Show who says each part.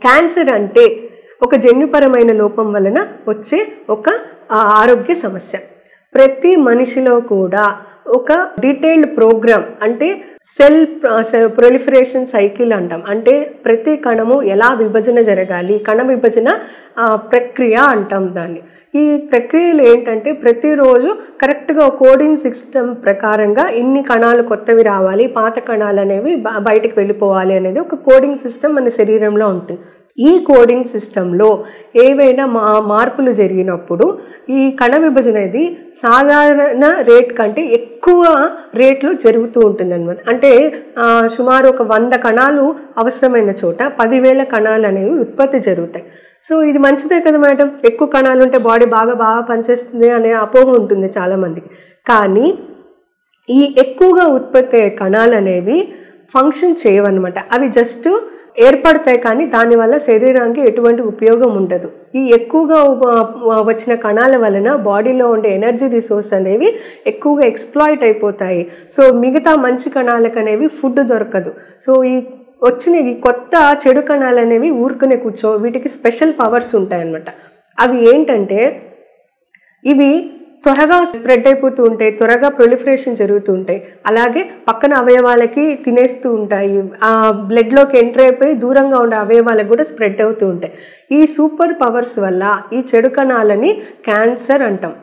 Speaker 1: Cancer అంటే ఒక జన్యుపరమైన లోపం వలన వచ్చే ఒక ఆరోగ్య సమస్య. ప్రతి మనిషిలో కూడా ఒక డీటెయిల్డ్ ప్రోగ్రామ్ అంటే సెల్ ప్రొలిఫరేషన్ సైకిల్ అంటాం. అంటే ప్రతి కణము ఎలా విభజన జరగాలి, కణ విభజన ప్రక్రియ అంటాం దాన్ని. ఈ ప్రక్రియలు ఏంటంటే ప్రతిరోజు కరెక్ట్గా కోడింగ్ సిస్టమ్ ప్రకారంగా ఇన్ని కణాలు కొత్తవి రావాలి, పాత కణాలు అనేవి బయటకు వెళ్ళిపోవాలి అనేది ఒక కోడింగ్ సిస్టమ్ మన శరీరంలో ఉంటుంది. ఈ కోడింగ్ సిస్టంలో ఏవైనా మార్పులు జరిగినప్పుడు ఈ కణ విభజన అనేది సాధారణ రేట్ కంటే ఎక్కువ రేట్లో జరుగుతూ ఉంటుంది అనమాట. అంటే సుమారు ఒక 100 కణాలు అవసరమైన చోట 10,000 కణాలు అనేవి ఉత్పత్తి జరుగుతాయి. సో ఇది మంచిదే కదా మేడం, ఎక్కువ కణాలు ఉంటే బాడీ బాగా పనిచేస్తుంది అనే అపోహ ఉంటుంది చాలామందికి. కానీ ఈ ఎక్కువగా ఉత్పత్తి అయ్యే కణాలు అనేవి ఫంక్షన్ చేయవన్నమాట. అవి జస్ట్ ఏర్పడతాయి కానీ దానివల్ల శరీరానికి ఎటువంటి ఉపయోగం ఉండదు. ఈ ఎక్కువగా వచ్చిన కణాల వలన బాడీలో ఉండే ఎనర్జీ రిసోర్స్ అనేవి ఎక్కువగా ఎక్స్ప్లాయిట్ అయిపోతాయి. సో మిగతా మంచి కణాలకు అనేవి ఫుడ్ దొరకదు. సో ఈ వచ్చిన ఈ కొత్త చెడు కణాలు అనేవి ఊరుకునే వీటికి స్పెషల్ పవర్స్ ఉంటాయన్నమాట. అవి ఏంటంటే ఇవి త్వరగా స్ప్రెడ్ అయిపోతూ ఉంటాయి, త్వరగా ప్రొలిఫరేషన్ జరుగుతూ ఉంటాయి. అలాగే పక్కన అవయవాలకి తినేస్తూ ఉంటాయి, ఆ బ్లడ్లోకి ఎంటర్ అయిపోయి దూరంగా ఉండే అవయవాలకు కూడా స్ప్రెడ్ అవుతూ ఉంటాయి. ఈ సూపర్ పవర్స్ వల్ల ఈ చెడు కణాలని క్యాన్సర్ అంటాం.